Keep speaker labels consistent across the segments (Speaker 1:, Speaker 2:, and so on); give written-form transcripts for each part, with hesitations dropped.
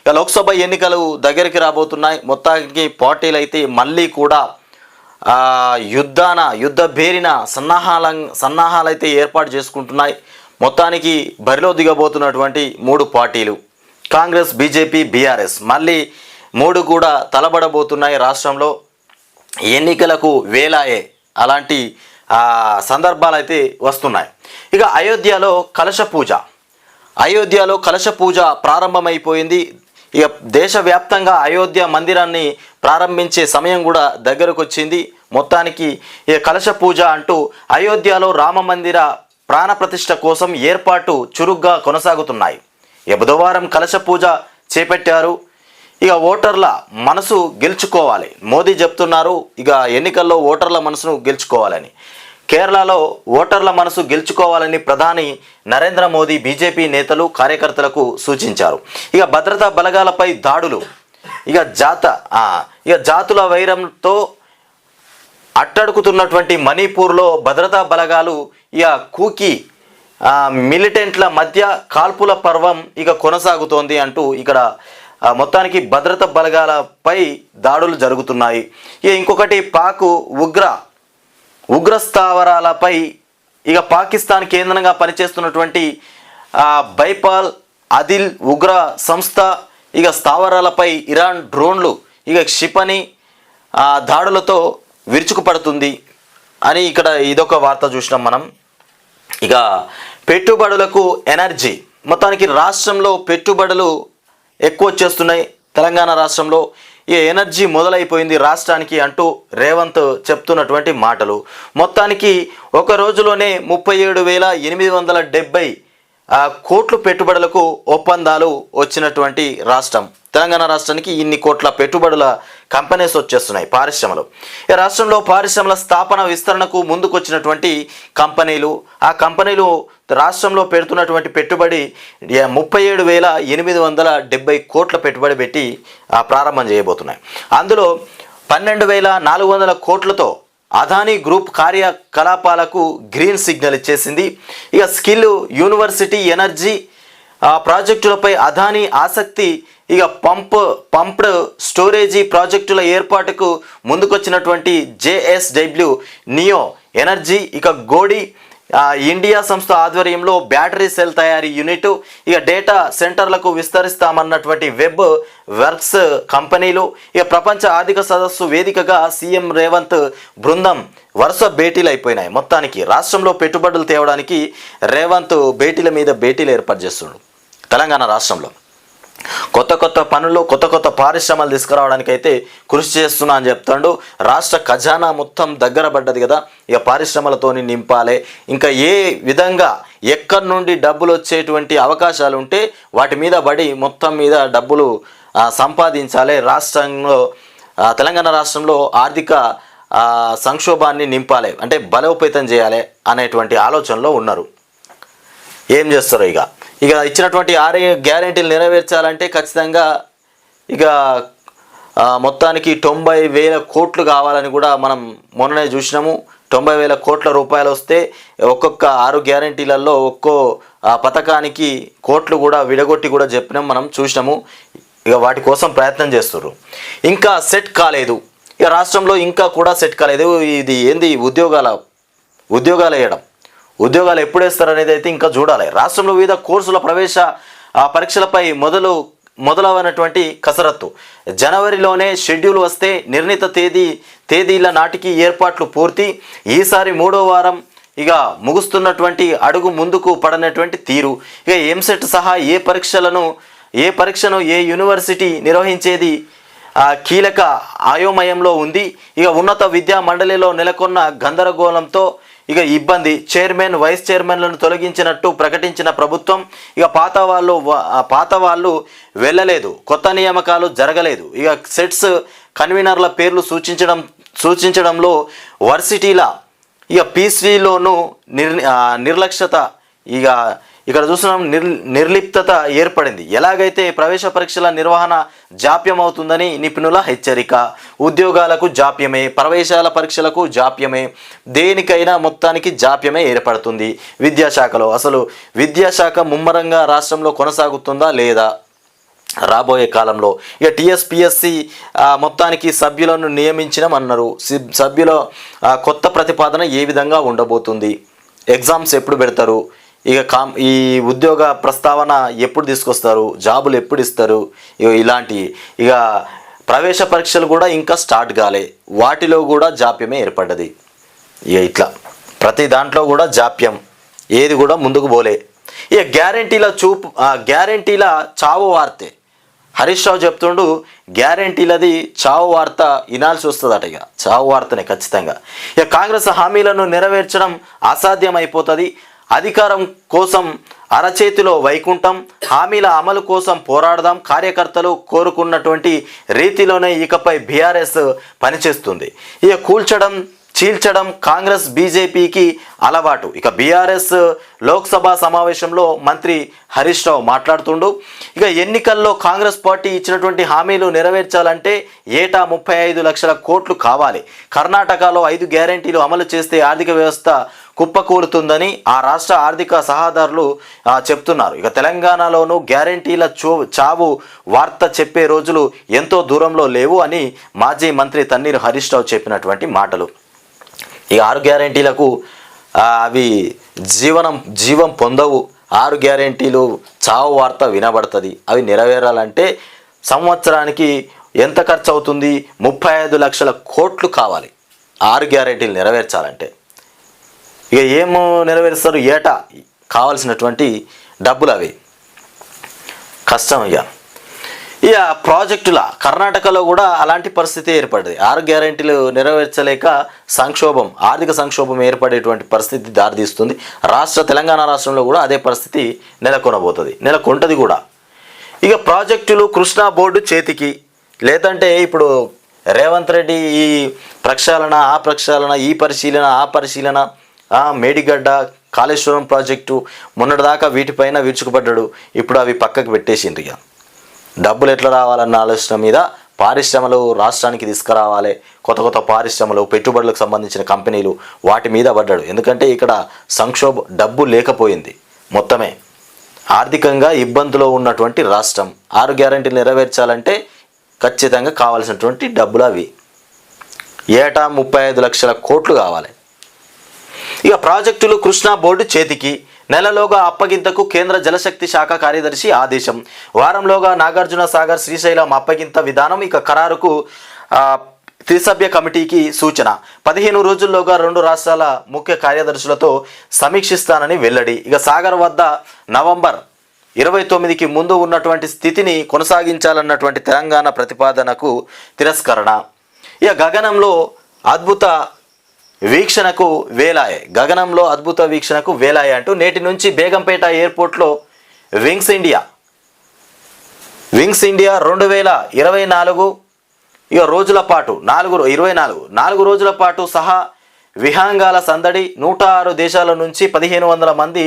Speaker 1: ఇక లోక్సభ ఎన్నికలు దగ్గరికి రాబోతున్నాయి. మొత్తానికి పార్టీలు అయితే మళ్ళీ కూడా యుద్ధ బేరిన సన్నాహాలు అయితే ఏర్పాటు చేసుకుంటున్నాయి. మొత్తానికి బరిలో దిగబోతున్నటువంటి 3 పార్టీలు కాంగ్రెస్, బీజేపీ, బీఆర్ఎస్ మళ్ళీ 3 కూడా తలబడబోతున్నాయి. రాష్ట్రంలో ఎన్నికలకు వేలాయే అలాంటి సందర్భాలు అయితే వస్తున్నాయి. ఇక అయోధ్యలో కలశ పూజ ప్రారంభమైపోయింది. ఇక దేశవ్యాప్తంగా అయోధ్య మందిరాన్ని ప్రారంభించే సమయం కూడా దగ్గరకు వచ్చింది. మొత్తానికి ఈ కలశ పూజ అంటూ అయోధ్యలో రామ మందిర ప్రాణప్రతిష్ఠ కోసం ఏర్పాటు చురుగ్గా కొనసాగుతున్నాయి. బుధవారం కలశ పూజ చేపట్టారు. ఇక ఓటర్ల మనసు గెలుచుకోవాలి, మోదీ చెప్తున్నారు. ఇక ఎన్నికల్లో ఓటర్ల మనసును గెలుచుకోవాలని, కేరళలో ఓటర్ల మనసు గెలుచుకోవాలని ప్రధాని నరేంద్ర మోదీ బీజేపీ నేతలు కార్యకర్తలకు సూచించారు. ఇక భద్రతా బలగాలపై దాడులు, ఇక జాతుల వైరంతో అట్టడుకుతున్నటువంటి మణిపూర్లో భద్రతా బలగాలు ఇక కూకీ మిలిటెంట్ల మధ్య కాల్పుల పర్వం ఇక కొనసాగుతోంది అంటూ ఇక్కడ మొత్తానికి భద్రతా బలగాలపై దాడులు జరుగుతున్నాయి. ఇక ఇంకొకటి పాక్ ఉగ్ర స్థావరాలపై ఇక పాకిస్తాన్ కేంద్రంగా పనిచేస్తున్నటువంటి బైపాల్ అదిల్ ఉగ్ర సంస్థ ఇక స్థావరాలపై ఇరాన్ డ్రోన్లు ఇక క్షిపణి దాడులతో విరుచుకుపడుతుంది అని ఇక్కడ ఇదొక వార్త చూసినాం మనం. ఇక పెట్టుబడులకు ఎనర్జీ, మొత్తానికి రాష్ట్రంలో పెట్టుబడులు ఎక్కువ వచ్చేస్తున్నాయి. తెలంగాణ రాష్ట్రంలో ఈ ఎనర్జీ మొదలైపోయింది రాష్ట్రానికి అంటూ రేవంత్ చెప్తున్నటువంటి మాటలు. మొత్తానికి ఒక రోజులోనే 37,870 కోట్లు పెట్టుబడులకు ఒప్పందాలు వచ్చినటువంటి రాష్ట్రం తెలంగాణ. రాష్ట్రానికి ఇన్ని కోట్ల పెట్టుబడుల కంపెనీస్ వచ్చేస్తున్నాయి పారిశ్రమలు. ఈ రాష్ట్రంలో పారిశ్రమల స్థాపన విస్తరణకు ముందుకొచ్చినటువంటి కంపెనీలు, ఆ కంపెనీలు రాష్ట్రంలో పెడుతున్నటువంటి పెట్టుబడి 37,870 కోట్ల పెట్టుబడి పెట్టి ప్రారంభం చేయబోతున్నాయి. అందులో 12,400 కోట్లతో అదానీ గ్రూప్ కార్యకలాపాలకు గ్రీన్ సిగ్నల్ ఇచ్చేసింది. ఇక స్కిల్ యూనివర్సిటీ ఎనర్జీ ప్రాజెక్టులపై అదానీ ఆసక్తి, ఇక పంప్డ్ స్టోరేజీ ప్రాజెక్టుల ఏర్పాటుకు ముందుకొచ్చినటువంటి జేఎస్డబ్ల్యూ నియో ఎనర్జీ, ఇక గోడి ఇండియా సంస్థ ఆధ్వర్యంలో బ్యాటరీ సెల్ తయారీ యూనిట్, ఇక డేటా సెంటర్లకు విస్తరిస్తామన్నటువంటి వెబ్ వర్క్స్ కంపెనీలు, ఇక ప్రపంచ ఆర్థిక సదస్సు వేదికగా సీఎం రేవంత్ బృందం వరుస భేటీలు అయిపోయినాయి. మొత్తానికి రాష్ట్రంలో పెట్టుబడులు తేవడానికి రేవంత్ భేటీల మీద భేటీలు ఏర్పాటు చేస్తున్నాడు. తెలంగాణ రాష్ట్రంలో కొత్త పనులు, కొత్త పారిశ్రమలు తీసుకురావడానికి అయితే కృషి చేస్తున్నా అని చెప్తాడు. రాష్ట్ర ఖజానా మొత్తం దగ్గర పడ్డది కదా, ఇక పారిశ్రమలతోని నింపాలి. ఇంకా ఏ విధంగా ఎక్కడి నుండి డబ్బులు వచ్చేటువంటి అవకాశాలు ఉంటే వాటి మీద పడి మొత్తం మీద డబ్బులు సంపాదించాలి. రాష్ట్రంలో తెలంగాణ రాష్ట్రంలో ఆర్థిక సంక్షోభాన్ని నింపాలి, అంటే బలోపేతం చేయాలి అనేటువంటి ఆలోచనలో ఉన్నారు. ఏం చేస్తారు? ఇక ఇచ్చినటువంటి 6 గ్యారెంటీలు నెరవేర్చాలంటే ఖచ్చితంగా ఇక మొత్తానికి 90,000 కోట్లు కావాలని కూడా మనం మొన్ననే చూసినాము. 90,000 కోట్ల రూపాయలు వస్తే ఒక్కొక్క 6 గ్యారెంటీలలో ఒక్కో పథకానికి కోట్లు కూడా విడగొట్టి కూడా చెప్పినాం, మనం చూసినాము. ఇక వాటి కోసం ప్రయత్నం చేస్తున్నారు. ఇంకా సెట్ కాలేదు, ఇక రాష్ట్రంలో ఇంకా కూడా సెట్ కాలేదు. ఇది ఏంది? ఉద్యోగాలు వేయడం, ఉద్యోగాలు ఎప్పుడు వేస్తారనేది అయితే ఇంకా చూడాలి. రాష్ట్రంలో వివిధ కోర్సుల ప్రవేశ పరీక్షలపై మొదలవనటువంటి కసరత్తు. జనవరిలోనే షెడ్యూల్ వస్తే నిర్ణీత తేదీల నాటికి ఏర్పాట్లు పూర్తి. ఈసారి 3వ వారం ఇక ముగుస్తున్నటువంటి అడుగు ముందుకు పడనటువంటి తీరు. ఇక ఎంసెట్ సహా ఏ పరీక్షను ఏ యూనివర్సిటీ నిర్వహించేది కీలక అయోమయంలో ఉంది. ఇక ఉన్నత విద్యా మండలిలో నెలకొన్న గందరగోళంతో ఇక ఇబ్బంది. చైర్మన్, వైస్ చైర్మన్లను తొలగించినట్టు ప్రకటించిన ప్రభుత్వం, ఇక పాత వాళ్ళు వెళ్ళలేదు, కొత్త నియామకాలు జరగలేదు. ఇక సెట్స్ కన్వీనర్ల పేర్లు సూచించడంలో వర్సిటీల ఇక పీసీలోనూ నిర్లక్ష్యత, ఇక ఇక్కడ చూస్తున్నాం నిర్లిప్తత ఏర్పడింది. ఎలాగైతే ప్రవేశ పరీక్షల నిర్వహణ జాప్యం అవుతుందని నిపుణుల హెచ్చరిక. ఉద్యోగాలకు జాప్యమే, ప్రవేశాల పరీక్షలకు జాప్యమే, దేనికైనా మొత్తానికి జాప్యమే ఏర్పడుతుంది. విద్యాశాఖలో అసలు విద్యాశాఖ ముమ్మరంగా రాష్ట్రంలో కొనసాగుతుందా లేదా రాబోయే కాలంలో ఇక టీఎస్పీఎస్సి మొత్తానికి సభ్యులను నియమించినామన్నారు. సభ్యుల కొత్త ప్రతిపాదన ఏ విధంగా ఉండబోతుంది, ఎగ్జామ్స్ ఎప్పుడు పెడతారు, ఇక ఈ ఉద్యోగ ప్రస్తావన ఎప్పుడు తీసుకొస్తారు, జాబులు ఎప్పుడు ఇస్తారు, ఇలాంటి ఇక ప్రవేశ పరీక్షలు కూడా ఇంకా స్టార్ట్ కాలే, వాటిలో కూడా జాప్యమే ఏర్పడ్డది. ఇక ఇట్లా ప్రతి దాంట్లో కూడా జాప్యం, ఏది కూడా ముందుకు పోలే. ఇక గ్యారెంటీల చావు వార్తే. హరీష్ రావు చెప్తుండు గ్యారెంటీలది చావు వార్త వినాల్సి వస్తుందట. ఇక చావు వార్తనే ఖచ్చితంగా. ఇక కాంగ్రెస్ హామీలను నెరవేర్చడం అసాధ్యమైపోతుంది. అధికారం కోసం అరచేతిలో వైకుంఠం, హామీల అమలు కోసం పోరాడదాం. కార్యకర్తలు కోరుకున్నటువంటి రీతిలోనే ఇకపై బీఆర్ఎస్ పనిచేస్తుంది. ఇక కూల్చడం చీల్చడం కాంగ్రెస్ బీజేపీకి అలవాటు. ఇక బీఆర్ఎస్ లోక్సభ సమావేశంలో మంత్రి హరీష్ రావు మాట్లాడుతుండు. ఇక ఎన్నికల్లో కాంగ్రెస్ పార్టీ ఇచ్చినటువంటి హామీలు నెరవేర్చాలంటే ఏటా 35 లక్షల కోట్లు కావాలి. కర్ణాటకలో 5 గ్యారెంటీలు అమలు చేస్తే ఆర్థిక వ్యవస్థ కుప్పకూలుతుందని ఆ రాష్ట్ర ఆర్థిక సలహాదారులు చెప్తున్నారు. ఇక తెలంగాణలోనూ గ్యారెంటీల చావు వార్త చెప్పే రోజులు ఎంతో దూరంలో లేవు అని మాజీ మంత్రి తన్నీరు హరీష్ రావు చెప్పినటువంటి మాటలు. ఈ 6 గ్యారెంటీలకు అవి జీవం పొందవు. 6 గ్యారెంటీలు చావు వార్త వినబడుతుంది. అవి నెరవేరాలంటే సంవత్సరానికి ఎంత ఖర్చు అవుతుంది? 35 లక్షల కోట్లు కావాలి 6 గ్యారెంటీలు నెరవేర్చాలంటే. ఇక ఏమో నెరవేరుస్తారు? ఏటా కావాల్సినటువంటి డబ్బులు అవి కష్టం. ఇక ప్రాజెక్టుల కర్ణాటకలో కూడా అలాంటి పరిస్థితి ఏర్పడింది. 6 గ్యారెంటీలు నెరవేర్చలేక ఆర్థిక సంక్షోభం ఏర్పడేటువంటి పరిస్థితి దారితీస్తుంది. తెలంగాణ రాష్ట్రంలో కూడా అదే పరిస్థితి నెలకొంటది కూడా. ఇక ప్రాజెక్టులు కృష్ణా బోర్డు చేతికి, లేదంటే ఇప్పుడు రేవంత్ రెడ్డి ఈ ప్రక్షాళన ఆ ప్రక్షాళన, ఈ పరిశీలన ఆ పరిశీలన, మేడిగడ్డ కాళేశ్వరం ప్రాజెక్టు మొన్నటిదాకా వీటిపైన విరుచుకుపడ్డాడు. ఇప్పుడు అవి పక్కకు పెట్టేసిండ్రు. ఇక డబ్బులు ఎట్లా రావాలన్న ఆలోచన మీద పరిశ్రమలు రాష్ట్రానికి తీసుకురావాలి, కొత్త పరిశ్రమలు, పెట్టుబడులకు సంబంధించిన కంపెనీలు, వాటి మీద పడ్డాడు. ఎందుకంటే ఇక్కడ డబ్బు లేకపోయింది. మొత్తమే ఆర్థికంగా ఇబ్బందులో ఉన్నటువంటి రాష్ట్రం. 6 గ్యారెంటీలు నెరవేర్చాలంటే ఖచ్చితంగా కావాల్సినటువంటి డబ్బులు అవి ఏటా 35 లక్షల కోట్లు కావాలి. ఇక ప్రాజెక్టులు కృష్ణా బోర్డు చేతికి, నెలలోగా అప్పగింతకు కేంద్ర జలశక్తి శాఖ కార్యదర్శి ఆదేశం. వారంలోగా నాగార్జున సాగర్ శ్రీశైలం అప్పగింత విధానం ఇక ఖరారుకు త్రిసభ్య కమిటీకి సూచన. 15 రోజుల్లోగా 2 రాష్ట్రాల ముఖ్య కార్యదర్శులతో సమీక్షిస్తానని వెల్లడి. ఇక సాగర్ వద్ద నవంబర్ 29కి ముందు ఉన్నటువంటి స్థితిని కొనసాగించాలన్నటువంటి తెలంగాణ ప్రతిపాదనకు తిరస్కరణ. ఇక గగనంలో అద్భుత వీక్షణకు వేలాయ అంటూ నేటి నుంచి బేగంపేట ఎయిర్పోర్ట్లో వింగ్స్ ఇండియా 2024 ఇక రోజుల పాటు 4 రోజుల పాటు సహా విహంగాల సందడి. 106 దేశాల నుంచి 1500 మంది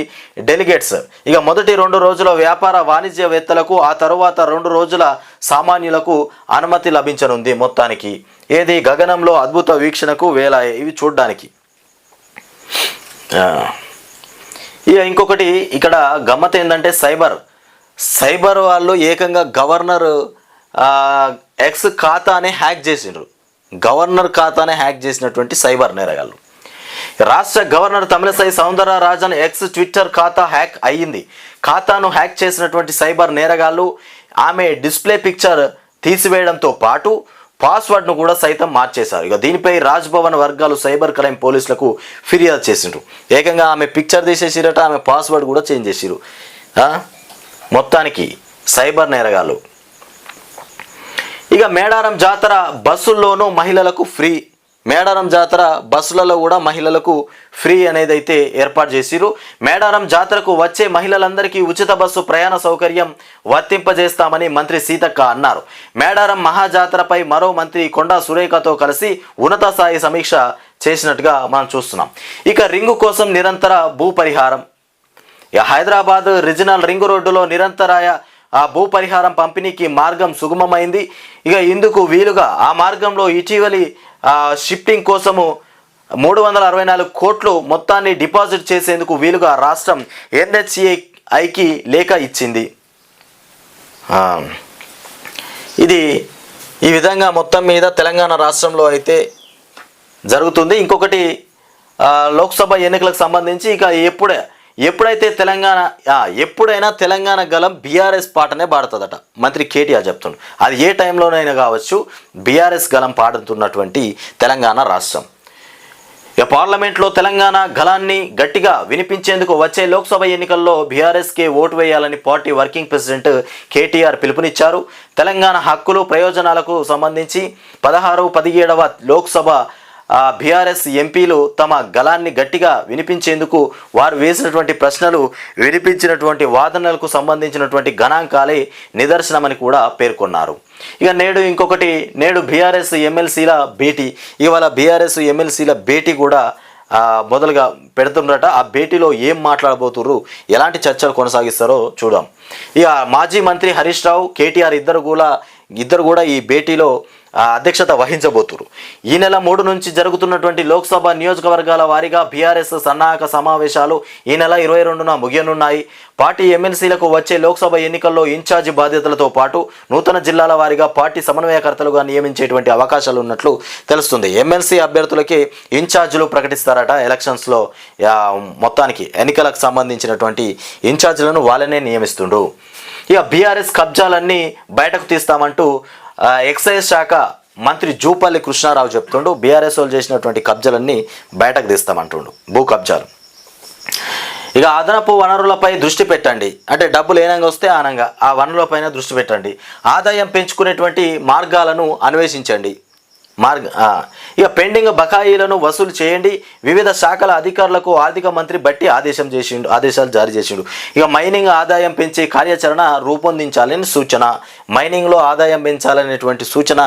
Speaker 1: డెలిగేట్స్. ఇక మొదటి 2 రోజుల వ్యాపార వాణిజ్యవేత్తలకు, ఆ తరువాత 2 రోజుల సామాన్యులకు అనుమతి లభించనుంది. మొత్తానికి ఏది గగనంలో అద్భుత వీక్షణకు వేలాయ ఇవి చూడడానికి. ఇక ఇంకొకటి ఇక్కడ గమ్మత్ ఏంటంటే సైబర్ వాళ్ళు ఏకంగా గవర్నర్ ఎక్స్ ఖాతానే హ్యాక్ చేసిండ్రు. గవర్నర్ ఖాతానే హ్యాక్ చేసినటువంటి సైబర్ నేరగాళ్ళు. రాష్ట్ర governor Tamilisai Soundararajan X Twitter ఖాతా హ్యాక్ అయ్యింది. ఖాతాను హ్యాక్ చేసినటువంటి సైబర్ నేరగాళ్ళు ఆమె డిస్ప్లే పిక్చర్ తీసివేయడంతో పాటు పాస్వర్డ్ను కూడా సైతం మార్చేశారు. ఇక దీనిపై రాజ్ భవన్ వర్గాలు సైబర్ క్రైమ్ పోలీసులకు ఫిర్యాదు చేసిండ్రు. ఏకంగా ఆమె పిక్చర్ తీసేసిరట, ఆమె పాస్వర్డ్ కూడా చేంజ్ చేసిరు. మొత్తానికి సైబర్ నేరగాళ్ళు. ఇక మేడారం జాతర బస్సుల్లోనూ మహిళలకు ఫ్రీ. మేడారం జాతర బస్సులలో కూడా మహిళలకు ఫ్రీ అనేది అయితే ఏర్పాటు చేసిరు. మేడారం జాతరకు వచ్చే మహిళలందరికీ ఉచిత బస్సు ప్రయాణ సౌకర్యం వర్తింపజేస్తామని మంత్రి సీతక్క అన్నారు. మేడారం మహాజాతరపై మరో మంత్రి కొండా సురేఖతో కలిసి ఉన్నత స్థాయి సమీక్ష చేసినట్టుగా మనం చూస్తున్నాం. ఇక రింగు కోసం నిరంతర భూ పరిహారం. హైదరాబాద్ రీజనల్ రింగు రోడ్డులో నిరంతరాయ భూ పరిహారం పంపిణీకి మార్గం సుగమమైంది. ఇక ఇందుకు వీలుగా ఆ మార్గంలో ఇటీవలి షిఫ్టింగ్ కోసము 364 కోట్లు మొత్తాన్ని డిపాజిట్ చేసేందుకు వీలుగా రాష్ట్రం NHCIకి లేఖ ఇచ్చింది. ఇది ఈ విధంగా మొత్తం మీద తెలంగాణ రాష్ట్రంలో అయితే జరుగుతుంది. ఇంకొకటి లోక్సభ ఎన్నికలకు సంబంధించి ఇక ఎప్పుడైనా తెలంగాణ గలం బీఆర్ఎస్ పాటనే పాడుతుందట మంత్రి కేటీఆర్ చెప్తుండు. అది ఏ టైంలోనైనా కావచ్చు బీఆర్ఎస్ గలం పాడుతున్నటువంటి తెలంగాణ రాష్ట్రం. ఇక పార్లమెంట్లో తెలంగాణ గలాన్ని గట్టిగా వినిపించేందుకు వచ్చే లోక్సభ ఎన్నికల్లో బీఆర్ఎస్కే ఓటు వేయాలని పార్టీ వర్కింగ్ ప్రెసిడెంట్ కేటీఆర్ పిలుపునిచ్చారు. తెలంగాణ హక్కులు ప్రయోజనాలకు సంబంధించి 16, 17వ లోక్సభ బీఆర్ఎస్ ఎంపీలు తమ గలాన్ని గట్టిగా వినిపించేందుకు వారు వేసినటువంటి ప్రశ్నలు, వినిపించినటువంటి వాదనలకు సంబంధించినటువంటి గణాంకాలే నిదర్శనమని కూడా పేర్కొన్నారు. ఇక నేడు బీఆర్ఎస్ ఎమ్మెల్సీల భేటీ, ఇవాళ బీఆర్ఎస్ ఎమ్మెల్సీల భేటీ కూడా మొదలుగా పెడుతుండట. ఆ భేటీలో ఏం మాట్లాడబోతుర్రు, ఎలాంటి చర్చలు కొనసాగిస్తారో చూద్దాం. ఇక మాజీ మంత్రి హరీష్ రావు, కేటీఆర్ ఇద్దరు కూడా ఈ భేటీలో అధ్యక్షత వహించబోతున్నారు. ఈ నెల 3 నుంచి జరుగుతున్నటువంటి లోక్సభ నియోజకవర్గాల వారీగా బీఆర్ఎస్ సన్నాహక సమావేశాలు ఈ నెల 22న ముగియనున్నాయి. పార్టీ ఎమ్మెల్సీలకు వచ్చే లోక్సభ ఎన్నికల్లో ఇన్ఛార్జి బాధ్యతలతో పాటు నూతన జిల్లాల వారీగా పార్టీ సమన్వయకర్తలుగా నియమించేటువంటి అవకాశాలు ఉన్నట్లు తెలుస్తుంది. ఎమ్మెల్సీ అభ్యర్థులకి ఇన్ఛార్జీలు ప్రకటిస్తారట. ఎలక్షన్స్లో మొత్తానికి ఎన్నికలకు సంబంధించినటువంటి ఇన్ఛార్జీలను వాళ్ళనే నియమిస్తుండ్రు. ఇక బీఆర్ఎస్ కబ్జాలన్నీ బయటకు తీస్తామంటూ ఎక్సైజ్ శాఖ మంత్రి జూపల్లి కృష్ణారావు చెప్తుండు. బీఆర్ఎస్ వాళ్ళు చేసినటువంటి కబ్జాలన్నీ బయటకు తీస్తామంటుండు, భూ కబ్జాలు. ఇక అదనపు వనరులపై దృష్టి పెట్టండి, అంటే డబ్బులు ఏనంగా వస్తే ఆనంగా ఆ వనరులపైన దృష్టి పెట్టండి. ఆదాయం పెంచుకునేటువంటి మార్గాలను అన్వేషించండి. ఇక పెండింగ్ బకాయిలను వసూలు చేయండి. వివిధ శాఖల అధికారులకు ఆర్థిక మంత్రి బట్టి ఆదేశాలు జారీ చేసిండు. ఇక మైనింగ్ ఆదాయం పెంచే కార్యాచరణ రూపొందించాలని సూచన. మైనింగ్లో ఆదాయం పెంచాలనేటువంటి సూచన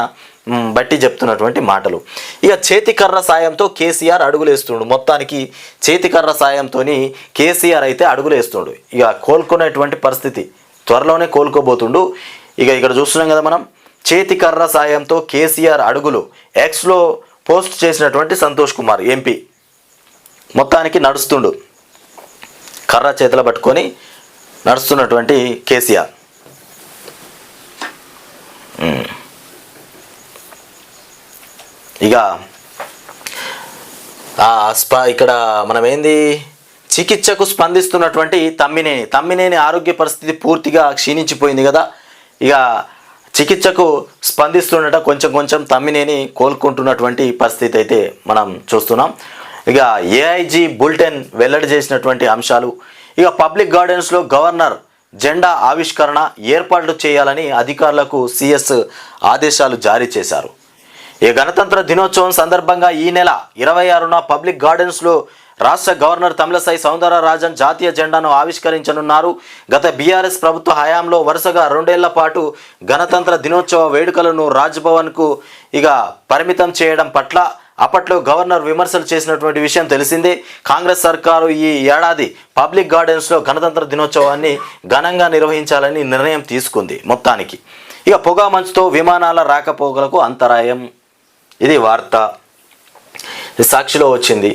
Speaker 1: బట్టి చెప్తున్నటువంటి మాటలు. ఇక చేతికర్ర సాయంతో కేసీఆర్ అడుగులేస్తుండు. మొత్తానికి చేతికర్ర సాయంతో కేసీఆర్ అయితే అడుగులేస్తుండు. ఇక కోలుకునేటువంటి పరిస్థితి, త్వరలోనే కోలుకోబోతుండు. ఇక ఇక్కడ చూస్తున్నాం కదా మనం, చేతికర్ర సాయంతో కేసీఆర్ అడుగులు. ఎక్స్లో పోస్ట్ చేసినటువంటి సంతోష్ కుమార్ ఎంపీ మొత్తానికి నడుస్తుండు, కర్ర చేతిలో పట్టుకొని నడుస్తున్నటువంటి కేసీఆర్. ఇక ఇక్కడ మనం చికిత్సకు స్పందిస్తున్నటువంటి తమ్మినేని ఆరోగ్య పరిస్థితి పూర్తిగా క్షీణించిపోయింది కదా. ఇక చికిత్సకు స్పందిస్తుండట కొంచెం తమ్మినేని కోలుకుంటున్నటువంటి పరిస్థితి అయితే మనం చూస్తున్నాం. ఇక ఏఐజీ బులెటిన్ వెల్లడి చేసినటువంటి అంశాలు. ఇక పబ్లిక్ గార్డెన్స్లో గవర్నర్ జెండా ఆవిష్కరణ ఏర్పాట్లు చేయాలని అధికారులకు సిఎస్ ఆదేశాలు జారీ చేశారు. ఈ గణతంత్ర దినోత్సవం సందర్భంగా ఈ నెల 26న పబ్లిక్ గార్డెన్స్లో రాష్ట్ర గవర్నర్ తమిళసై సౌందరరాజన్ జాతీయ జెండాను ఆవిష్కరించనున్నారు. గత బీఆర్ఎస్ ప్రభుత్వ హయాంలో వరుసగా 2 ఏళ్ల పాటు గణతంత్ర దినోత్సవ వేడుకలను రాజ్భవన్కు పరిమితం చేయడం పట్ల అప్పట్లో గవర్నర్ విమర్శలు చేసినటువంటి విషయం తెలిసిందే. కాంగ్రెస్ సర్కారు ఈ ఏడాది పబ్లిక్ గార్డెన్స్లో గణతంత్ర దినోత్సవాన్ని ఘనంగా నిర్వహించాలని నిర్ణయం తీసుకుంది. మొత్తానికి ఇక పొగ మంచుతో విమానాల రాకపోకలకు అంతరాయం, ఇది వార్త సాక్షిలో వచ్చింది.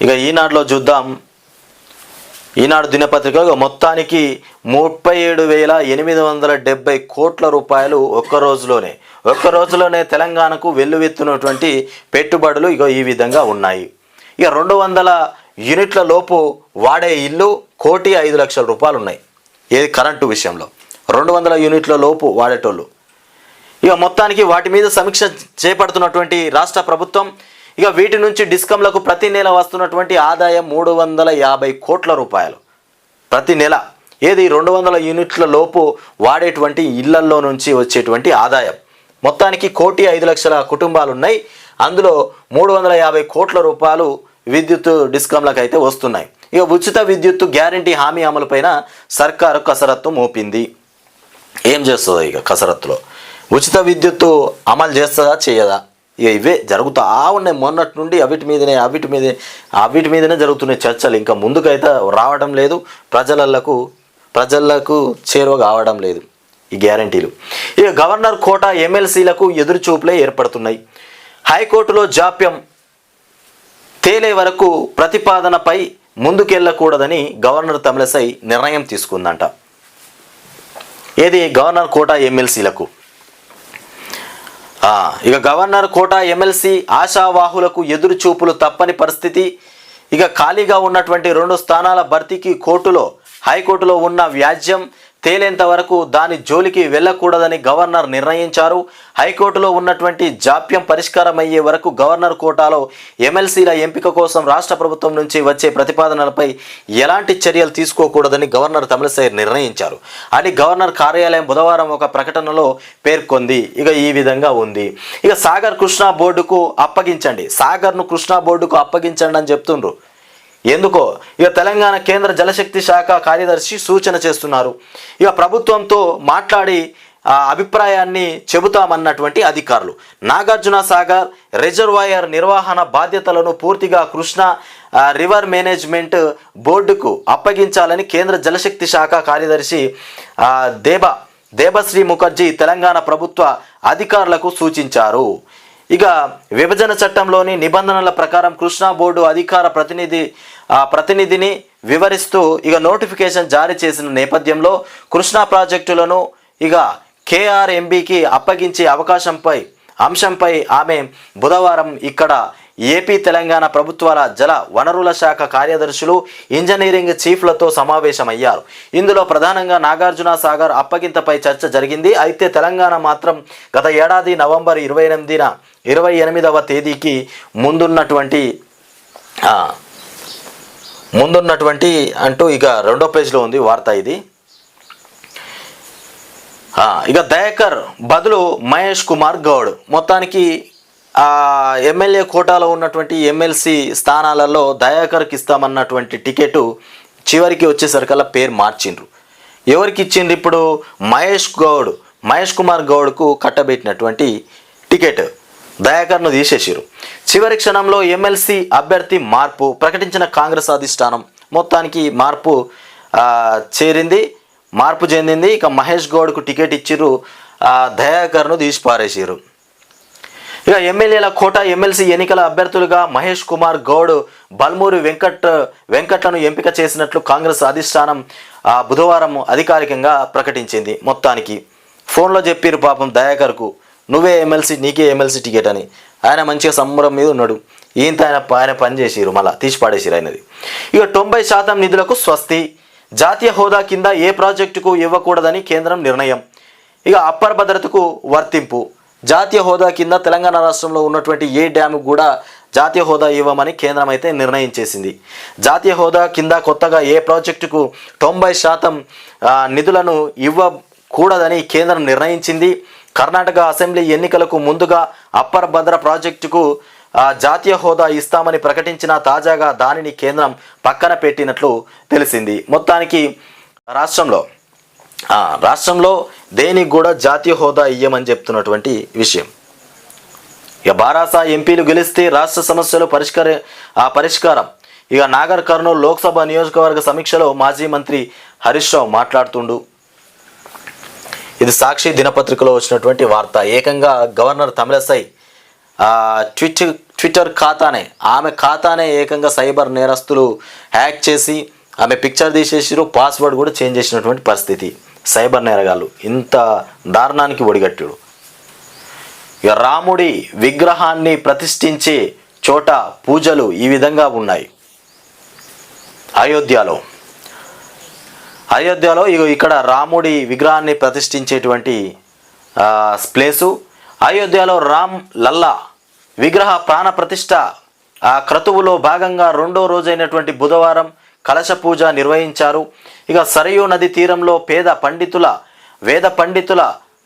Speaker 1: ఇక ఈనాడులో చూద్దాం. ఈనాడు దినపత్రికలో మొత్తానికి 37,870 కోట్ల రూపాయలు ఒక్క రోజులోనే తెలంగాణకు వెల్లువెత్తున్నటువంటి పెట్టుబడులు ఈ విధంగా ఉన్నాయి. ఇక 200 యూనిట్ల లోపు వాడే ఇల్లు 1,05,00,000 రూపాయలు ఉన్నాయి. ఏది కరెంటు విషయంలో 200 యూనిట్ల లోపు వాడేటోళ్ళు. ఇక మొత్తానికి వాటి మీద సమీక్ష చేపడుతున్నటువంటి రాష్ట్ర ప్రభుత్వం. ఇక వీటి నుంచి డిస్కంలకు ప్రతి నెల వస్తున్నటువంటి ఆదాయం 350 కోట్ల రూపాయలు ప్రతి నెల. ఏది 200 యూనిట్ల లోపు వాడేటువంటి ఇళ్లల్లో నుంచి వచ్చేటువంటి ఆదాయం. మొత్తానికి 1,05,00,000 కుటుంబాలు ఉన్నాయి. అందులో 350 కోట్ల రూపాయలు విద్యుత్ డిస్కంలకు అయితే వస్తున్నాయి. ఇక ఉచిత విద్యుత్ గ్యారంటీ హామీ అమలుపైన సర్కారు కసరత్తు మోపింది. ఏం చేస్తుందో ఇక కసరత్తులో ఉచిత విద్యుత్తు అమలు చేస్తుందా చేయదా? ఇక ఇవే జరుగుతూ ఉన్నాయి మొన్నటి నుండి. అవిటి మీదనే జరుగుతున్నాయి చర్చలు. ఇంకా ముందుకైతే రావడం లేదు, ప్రజలకు చేరువ కావడం లేదు ఈ గ్యారంటీలు. ఇక గవర్నర్ కోట ఎమ్మెల్సీలకు ఎదురుచూపులే ఏర్పడుతున్నాయి. హైకోర్టులో జాప్యం తేలే వరకు ప్రతిపాదనపై ముందుకెళ్ళకూడదని గవర్నర్ తమిళసై నిర్ణయం తీసుకుందంట. ఏది గవర్నర్ కోట ఎమ్మెల్సీలకు ఇక గవర్నర్ కోట ఎమ్మెల్సీ ఆశావాహులకు ఎదురు చూపులు తప్పని పరిస్థితి. ఇక ఖాళీగా ఉన్నటువంటి 2 స్థానాల భర్తీకి హైకోర్టులో ఉన్న వ్యాజ్యం తేలేంత వరకు దాని జోలికి వెళ్ళకూడదని గవర్నర్ నిర్ణయించారు. హైకోర్టులో ఉన్నటువంటి జాప్యం పరిష్కారం అయ్యే వరకు గవర్నర్ కోటాలో ఎమ్మెల్సీల ఎంపిక కోసం రాష్ట్ర ప్రభుత్వం నుంచి వచ్చే ప్రతిపాదనలపై ఎలాంటి చర్యలు తీసుకోకూడదని గవర్నర్ తమిళసై నిర్ణయించారు అని గవర్నర్ కార్యాలయం బుధవారం ఒక ప్రకటనలో పేర్కొంది. ఇక ఈ విధంగా ఉంది. ఇక సాగర్ను కృష్ణా బోర్డుకు అప్పగించండి అని చెప్తుండ్రు. ఎందుకో ఇక తెలంగాణ కేంద్ర జలశక్తి శాఖ కార్యదర్శి సూచన చేస్తున్నారు. ఇక ప్రభుత్వంతో మాట్లాడి అభిప్రాయాన్ని చెబుతామన్నటువంటి అధికారులు నాగార్జున సాగర్ రిజర్వాయర్ నిర్వహణ బాధ్యతలను పూర్తిగా కృష్ణా రివర్ మేనేజ్మెంట్ బోర్డుకు అప్పగించాలని కేంద్ర జలశక్తి శాఖ కార్యదర్శి దేబశ్రీ ముఖర్జీ తెలంగాణ ప్రభుత్వ అధికారులకు సూచించారు. ఇక విభజన చట్టంలోని నిబంధనల ప్రకారం కృష్ణా బోర్డు అధికార ప్రతినిధిని వివరిస్తూ ఇక నోటిఫికేషన్ జారీ చేసిన నేపథ్యంలో కృష్ణా ప్రాజెక్టులను ఇక కేఆర్ఎంబికి అప్పగించే అంశంపై ఆమె బుధవారం ఇక్కడ ఏపీ తెలంగాణ ప్రభుత్వాల జల వనరుల శాఖ కార్యదర్శులు ఇంజనీరింగ్ చీఫ్లతో సమావేశమయ్యారు. ఇందులో ప్రధానంగా నాగార్జున సాగర్ అప్పగింతపై చర్చ జరిగింది. అయితే తెలంగాణ మాత్రం గత ఏడాది నవంబర్ 28వ తేదీకి ముందున్నటువంటి అంటూ ఇక 2వ పేజీలో ఉంది వార్త ఇది. ఇక దయాకర్ బదులు మహేష్ కుమార్ గౌడ్ మొత్తానికి ఎమ్మెల్యే కోటాలో ఉన్నటువంటి ఎమ్మెల్సీ స్థానాలలో దయాకర్కి ఇస్తామన్నటువంటి టికెట్ చివరికి వచ్చేసరికల్లా పేరు మార్చిండ్రు. ఎవరికి ఇచ్చిండ్రు ఇప్పుడు? మహేష్ కుమార్ గౌడ్కు కట్టబెట్టినటువంటి టికెట్ దయాకర్ను తీసేసారు. చివరి క్షణంలో ఎమ్మెల్సీ అభ్యర్థి మార్పు ప్రకటించిన కాంగ్రెస్ అధిష్టానం మొత్తానికి మార్పు చెందింది. ఇక మహేష్ గౌడ్కు టికెట్ ఇచ్చిర్రు, దయాకర్ను తీసి పారేసారు. ఇక ఎమ్మెల్యేల కోట ఎమ్మెల్సీ ఎన్నికల అభ్యర్థులుగా మహేష్ కుమార్ గౌడ్ బల్మూరి వెంకట్లను ఎంపిక చేసినట్లు కాంగ్రెస్ అధిష్టానం బుధవారం అధికారికంగా ప్రకటించింది. మొత్తానికి ఫోన్లో చెప్పిరు పాపం దయాకర్కు, నువ్వే ఎమ్మెల్సీ, నీకే ఎమ్మెల్సీ టికెట్ అని. ఆయన మంచిగా సంబరం మీద ఉన్నాడు. ఆయన పని చేసిరు, మళ్ళీ తీసి పాడేసిరు ఆయనది. ఇక 90% నిధులకు స్వస్తి, జాతీయ హోదా కింద ఏ ప్రాజెక్టుకు ఇవ్వకూడదని కేంద్రం నిర్ణయం. ఇక అప్పర్ భద్రతకు వర్తింపు, జాతీయ హోదా కింద తెలంగాణ రాష్ట్రంలో ఉన్నటువంటి ఏ డ్యాము కూడా జాతీయ హోదా ఇవ్వమని కేంద్రం అయితే నిర్ణయం చేసింది. జాతీయ హోదా కింద కొత్తగా ఏ ప్రాజెక్టుకు 90% నిధులను ఇవ్వకూడదని కేంద్రం నిర్ణయించింది. కర్ణాటక అసెంబ్లీ ఎన్నికలకు ముందుగా అప్పర్ భద్ర ప్రాజెక్టుకు జాతీయ హోదా ఇస్తామని ప్రకటించిన తాజాగా దానిని కేంద్రం పక్కన పెట్టినట్లు తెలిసింది. మొత్తానికి రాష్ట్రంలో దేనికి కూడా జాతీయ హోదా ఇయ్యమని చెప్తున్నటువంటి విషయం. ఇక బారాసా ఎంపీలు గెలిస్తే రాష్ట్ర సమస్యలు పరిష్కారం. ఇక నాగర్ కర్నూలు లోక్సభ నియోజకవర్గ సమీక్షలో మాజీ మంత్రి హరీష్ రావు మాట్లాడుతుండు. ఇది సాక్షి దినపత్రికలో వచ్చినటువంటి వార్త. ఏకంగా గవర్నర్ తమిళసై ట్విట్టర్ ఆమె ఖాతానే ఏకంగా సైబర్ నేరస్తులు హ్యాక్ చేసి ఆమె పిక్చర్ తీసేసిరు, పాస్వర్డ్ కూడా చేంజ్ చేసినటువంటి పరిస్థితి. సైబర్ నేరగాళ్ళు ఇంత దారుణానికి ఒడిగట్టుడు. ఇక రాముడి విగ్రహాన్ని ప్రతిష్ఠించే చోట పూజలు ఈ విధంగా ఉన్నాయి. అయోధ్యలో ఇక్కడ రాముడి విగ్రహాన్ని ప్రతిష్ఠించేటువంటి ప్లేసు. అయోధ్యలో రామ్ లల్లా విగ్రహ ప్రాణ ప్రతిష్ఠ క్రతువులో భాగంగా 2వ రోజైనటువంటి బుధవారం కలశ పూజ నిర్వహించారు. ఇక సరయూ నది తీరంలో వేద పండితుల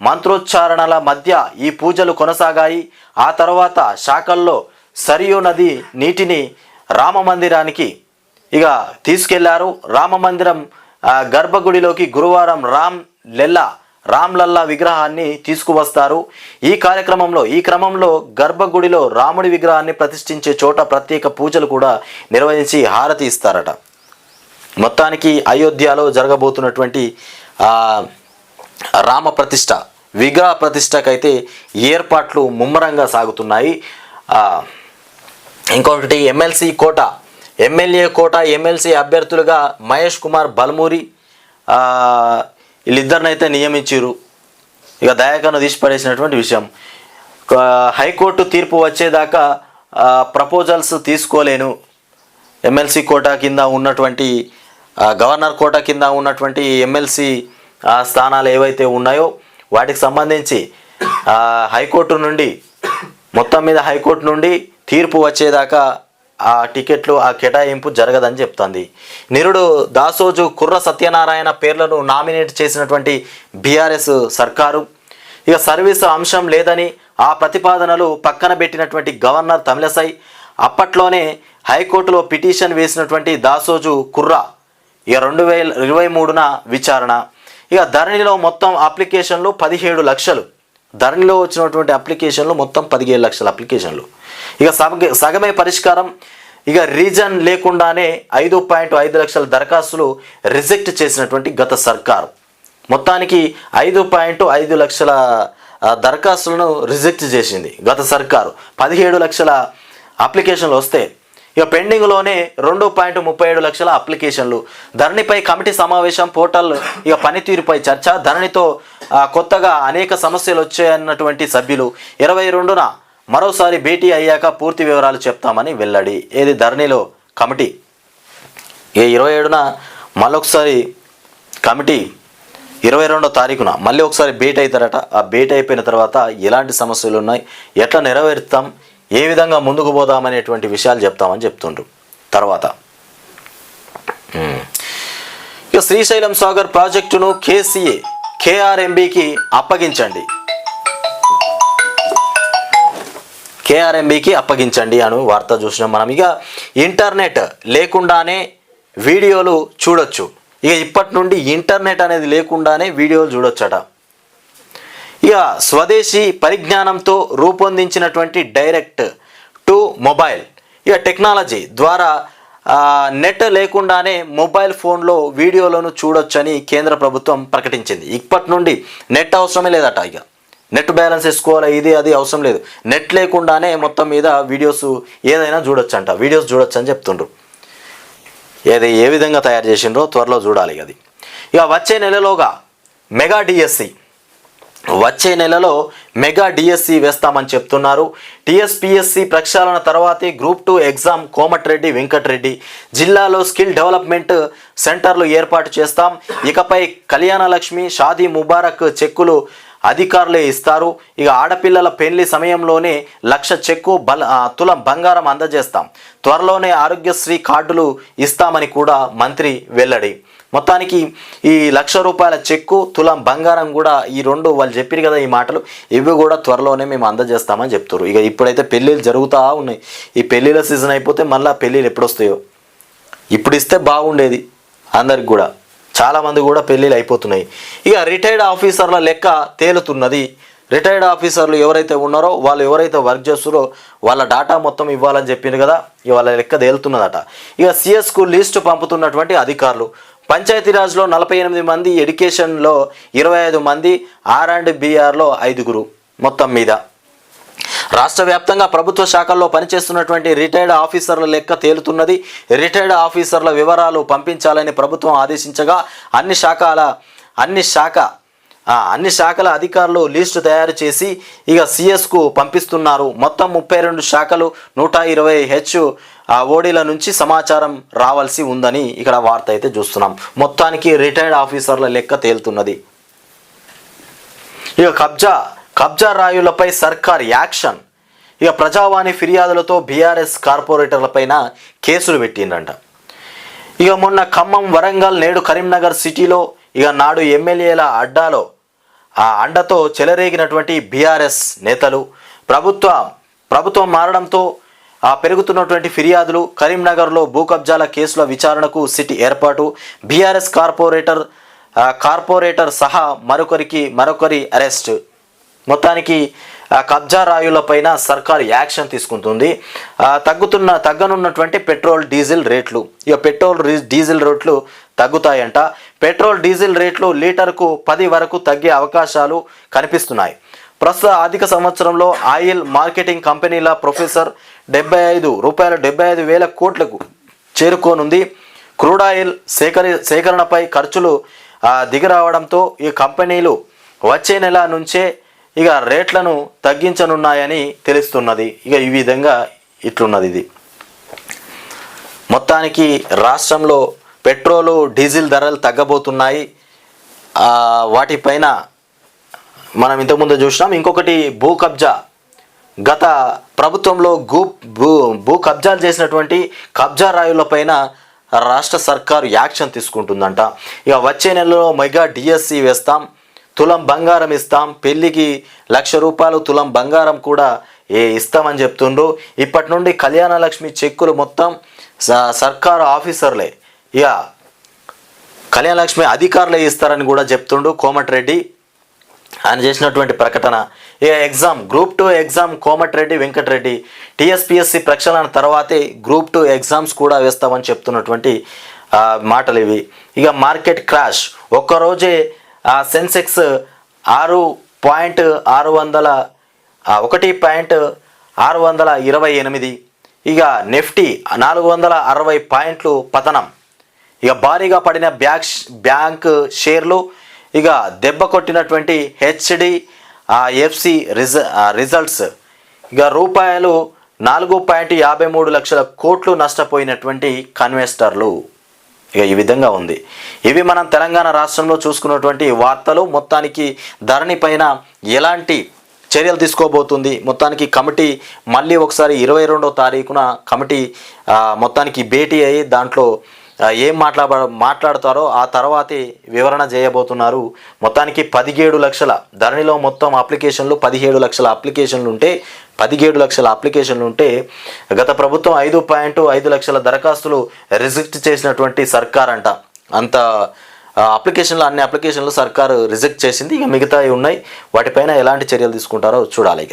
Speaker 1: మంత్రోచ్చారణల మధ్య ఈ పూజలు కొనసాగాయి. ఆ తర్వాత శాఖల్లో సరయూ నది నీటిని రామ మందిరానికి తీసుకెళ్లారు. రామ మందిరం గర్భగుడిలోకి గురువారం రామ్ లల్లా విగ్రహాన్ని తీసుకువస్తారు. ఈ క్రమంలో గర్భగుడిలో రాముడి విగ్రహాన్ని ప్రతిష్ఠించే చోట ప్రత్యేక పూజలు కూడా నిర్వహించి హారతి ఇస్తారట. మొత్తానికి అయోధ్యలో జరగబోతున్నటువంటి రామ ప్రతిష్ఠ విగ్రహ ప్రతిష్టకైతే ఏర్పాట్లు ముమ్మరంగా సాగుతున్నాయి. ఇంకొకటి ఎమ్మెల్యే కోట ఎమ్మెల్సీ అభ్యర్థులుగా మహేష్ కుమార్ బల్మూరి వీళ్ళిద్దరినైతే నియమించారు. ఇక దయాకర్ను తీసిపడేసినటువంటి విషయం. హైకోర్టు తీర్పు వచ్చేదాకా ప్రపోజల్స్ తీసుకోలేను, ఎమ్మెల్సీ కోటా కింద ఉన్నటువంటి గవర్నర్ కోటా కింద ఉన్నటువంటి ఎమ్మెల్సీ స్థానాలు ఏవైతే ఉన్నాయో వాటికి సంబంధించి హైకోర్టు నుండి మొత్తం మీద హైకోర్టు నుండి తీర్పు వచ్చేదాకా ఆ టికెట్లు ఆ కేటాయింపు జరగదని చెప్తుంది. నిరుడు దాసోజు కుర్ర సత్యనారాయణ పేర్లను నామినేట్ చేసినటువంటి బీఆర్ఎస్ సర్కారు ఇక సర్వీసు అంశం లేదని ఆ ప్రతిపాదనలు పక్కన పెట్టినటువంటి గవర్నర్ తమిళసై అప్పట్లోనే హైకోర్టులో పిటిషన్ వేసినటువంటి దాసోజు కుర్ర ఇక 2023న విచారణ. ఇక ధరణిలో మొత్తం అప్లికేషన్లు 17 లక్షలు, ధరణిలో వచ్చినటువంటి అప్లికేషన్లు మొత్తం 17 లక్షల అప్లికేషన్లు. ఇక సగమే పరిష్కారం. ఇక రీజన్ లేకుండానే 5.5 లక్షల దరఖాస్తులు రిజెక్ట్ చేసినటువంటి గత సర్కారు మొత్తానికి 5.5 లక్షల దరఖాస్తులను రిజెక్ట్ చేసింది గత సర్కారు. 17 లక్షల అప్లికేషన్లు వస్తే ఇక పెండింగ్లోనే 2.37 లక్షల అప్లికేషన్లు. ధరణిపై కమిటీ సమావేశం, పోర్టల్ ఇక పనితీరుపై చర్చ, ధరణితో కొత్తగా అనేక సమస్యలు వచ్చాయన్నటువంటి సభ్యులు 22న మరోసారి భేటీ అయ్యాక పూర్తి వివరాలు చెప్తామని వెల్లడి. ఏది ధరణిలో కమిటీ 27న మళ్ళొకసారి కమిటీ 22వ తారీఖున మళ్ళీ ఒకసారి భేటీ అవుతారట. ఆ భేటీ అయిపోయిన తర్వాత ఎలాంటి సమస్యలు ఉన్నాయి, ఎట్లా నెరవేరుస్తాం, ఏ విధంగా ముందుకు పోదామనేటువంటి విషయాలు చెప్తామని చెప్తుండ్రు. తర్వాత ఇక శ్రీశైలం సాగర్ ప్రాజెక్టును కేఆర్ఎంబీకి అప్పగించండి, కేఆర్ఎంబీకి అప్పగించండి అని వార్త చూసినాం మనం. ఇక ఇంటర్నెట్ లేకుండానే వీడియోలు చూడొచ్చు. ఇక ఇప్పటి నుండి ఇంటర్నెట్ అనేది లేకుండానే వీడియోలు చూడొచ్చట. ఇక స్వదేశీ పరిజ్ఞానంతో రూపొందించినటువంటి డైరెక్ట్ టు మొబైల్ ఇక టెక్నాలజీ ద్వారా నెట్ లేకుండానే మొబైల్ ఫోన్లో వీడియోలను చూడొచ్చని కేంద్ర ప్రభుత్వం ప్రకటించింది. ఇప్పటి నుండి నెట్ అవసరమే లేదట. ఇక నెట్ బ్యాలెన్స్ వేసుకోవాలి, ఇది అది అవసరం లేదు. నెట్ లేకుండానే మొత్తం మీద వీడియోస్ ఏదైనా చూడొచ్చు అంట, వీడియోస్ చూడొచ్చు అని చెప్తుండ్రు. ఏ విధంగా తయారు చేసిండ్రో త్వరలో చూడాలి అది. ఇక వచ్చే నెలలో మెగా డిఎస్సి వేస్తామని చెప్తున్నారు. టీఎస్పీఎస్సి ప్రక్షాళన తర్వాతే గ్రూప్ 2 ఎగ్జామ్ కోమటిరెడ్డి వెంకటరెడ్డి. జిల్లాలో స్కిల్ డెవలప్మెంట్ సెంటర్లు ఏర్పాటు చేస్తాం. ఇకపై కళ్యాణ లక్ష్మి, షాదీ ముబారక్ చెక్కులు అధికారులే ఇస్తారు. ఇక ఆడపిల్లల పెళ్లి సమయంలోనే 1,00,000 చెక్కు తులం బంగారం అందజేస్తాం. త్వరలోనే ఆరోగ్యశ్రీ కార్డులు ఇస్తామని కూడా మంత్రి వెల్లడి. మొత్తానికి ఈ 1,00,000 రూపాయల చెక్కు, తులం బంగారం కూడా ఈ రెండు వాళ్ళు చెప్పారు కదా ఈ మాటలు, ఇవి కూడా త్వరలోనే మేము అందజేస్తామని చెప్తారు. ఇక ఇప్పుడైతే పెళ్ళిళ్ళు జరుగుతూ ఉన్నాయి. ఈ పెళ్ళిళ్ళ సీజన్ అయిపోతే మళ్ళీ పెళ్ళిళ్ళు ఎప్పుడు వస్తాయో, ఇప్పుడు ఇస్తే బాగుండేది అందరికి కూడా. చాలామంది కూడా పెళ్ళిళ్ళు అయిపోతున్నాయి. ఇక రిటైర్డ్ ఆఫీసర్ల లెక్క తేలుతున్నది. రిటైర్డ్ ఆఫీసర్లు ఎవరైతే ఉన్నారో వాళ్ళు ఎవరైతే వర్క్ చేస్తారో వాళ్ళ డాటా మొత్తం ఇవ్వాలని చెప్పింది కదా, ఇక వాళ్ళ లెక్క తేలుతున్నదట. ఇక సిఎస్కు లిస్టు పంపుతున్నటువంటి అధికారులు. పంచాయతీరాజ్లో 48 మంది, ఎడ్యుకేషన్లో 25 మంది, R&BRలో 5 మొత్తం మీద. రాష్ట్ర వ్యాప్తంగా ప్రభుత్వ శాఖల్లో పనిచేస్తున్నటువంటి రిటైర్డ్ ఆఫీసర్ల లెక్క తేలుతున్నది. రిటైర్డ్ ఆఫీసర్ల వివరాలు పంపించాలని ప్రభుత్వం ఆదేశించగా అన్ని శాఖల అధికారులు లిస్టు తయారు చేసి ఇక సిఎస్కు పంపిస్తున్నారు. మొత్తం 32 శాఖలు 120 ఓడీల నుంచి సమాచారం రావాల్సి ఉందని ఇక్కడ వార్త అయితే చూస్తున్నాం. మొత్తానికి రిటైర్డ్ ఆఫీసర్ల లెక్క తేలుతున్నది. ఇక కబ్జా రాయులపై సర్కార్ యాక్షన్. ఇక ప్రజావాణి ఫిర్యాదులతో బీఆర్ఎస్ కార్పొరేటర్లపైన కేసులు పెట్టిండ్రంట. ఇక మొన్న ఖమ్మం, వరంగల్, నేడు కరీంనగర్ సిటీలో ఇక నాడు ఎమ్మెల్యేల అండతో చెలరేగినటువంటి బీఆర్ఎస్ నేతలు ప్రభుత్వం మారడంతో పెరుగుతున్నటువంటి ఫిర్యాదులు, కరీంనగర్లో భూ కబ్జాల కేసుల విచారణకు సిటీ ఏర్పాటు, బీఆర్ఎస్ కార్పొరేటర్ సహా మరొకరి అరెస్ట్. మొత్తానికి కబ్జా రాయులపైన సర్కారు యాక్షన్ తీసుకుంటుంది. తగ్గనున్నటువంటి పెట్రోల్ డీజిల్ రేట్లు. ఇక పెట్రోల్ డీజిల్ రేట్లు తగ్గుతాయంట. పెట్రోల్ డీజిల్ రేట్లు లీటర్కు 10 వరకు తగ్గే అవకాశాలు కనిపిస్తున్నాయి. ప్రస్తుత ఆర్థిక సంవత్సరంలో ఆయిల్ మార్కెటింగ్ కంపెనీల ప్రొఫెసర్ ₹75,000 కోట్లకు చేరుకోనుంది. క్రూడ్ ఆయిల్ సేకరణపై ఖర్చులు దిగిరావడంతో ఈ కంపెనీలు వచ్చే నెల నుంచే ఇక రేట్లను తగ్గించనున్నాయని తెలుస్తున్నది. ఇక ఈ విధంగా ఇట్లున్నది ఇది. మొత్తానికి రాష్ట్రంలో పెట్రోలు డీజిల్ ధరలు తగ్గబోతున్నాయి. వాటిపైన మనం ఇంతకుముందు చూసినాం. ఇంకొకటి భూ కబ్జా. గత ప్రభుత్వంలో భూ కబ్జాలు చేసినటువంటి కబ్జా రాయులపైన రాష్ట్ర సర్కారు యాక్షన్ తీసుకుంటుందంట. ఇక వచ్చే నెలలో మెగా డిఎస్సి వేస్తాం, తులం బంగారం ఇస్తాం, పెళ్లికి 1,00,000 రూపాయలు తులం బంగారం కూడా ఇస్తామని చెప్తుండ్రు. ఇప్పటి నుండి కళ్యాణ లక్ష్మి చెక్కులు మొత్తం సర్కారు ఆఫీసర్లే, ఇక కళ్యాణ లక్ష్మి అధికారులే ఇస్తారని కూడా చెప్తుండు కోమటిరెడ్డి. ఆయన చేసినటువంటి ప్రకటన. ఇక exam group 2 exam Komatireddy Venkatareddy TSPSC ప్రక్షాళన తర్వాతే గ్రూప్ 2 ఎగ్జామ్స్ కూడా వేస్తామని చెప్తున్నటువంటి మాటలు ఇవి. ఇక మార్కెట్ క్రాష్. ఒక్కరోజే సెన్సెక్స్ 1.628, ఇక నిఫ్టీ 460 పాయింట్లు పతనం. ఇక భారీగా పడిన బ్యాంక్ షేర్లు. ఇక దెబ్బ కొట్టినటువంటి హెచ్డిఎఫ్సి రిజల్ట్స్. ఇక రూపాయలు 4.53 లక్షల కోట్లు నష్టపోయినటువంటి కన్వెస్టర్లు. ఇక ఈ విధంగా ఉంది. ఇవి మనం తెలంగాణ రాష్ట్రంలో చూసుకున్నటువంటి వార్తలు. మొత్తానికి ధరణి పైన ఎలాంటి చర్యలు తీసుకోబోతుంది, మొత్తానికి కమిటీ మళ్ళీ ఒకసారి 22వ తారీఖున కమిటీ మొత్తానికి భేటీ అయ్యి దాంట్లో ఏం మాట్లాడతారో ఆ తర్వాతే వివరణ చేయబోతున్నారు. మొత్తానికి 17 లక్షల ధరణిలో మొత్తం అప్లికేషన్లు 17 లక్షల అప్లికేషన్లు ఉంటే 17 లక్షల అప్లికేషన్లు ఉంటే గత ప్రభుత్వం 5.5 లక్షల దరఖాస్తులు రిజెక్ట్ చేసినటువంటి సర్కార్ అంట. అంత అన్ని అప్లికేషన్లు సర్కారు రిజెక్ట్ చేసింది. ఇక మిగతావి ఉన్నాయి. వాటిపైన ఎలాంటి చర్యలు తీసుకుంటారో చూడాలి. ఇక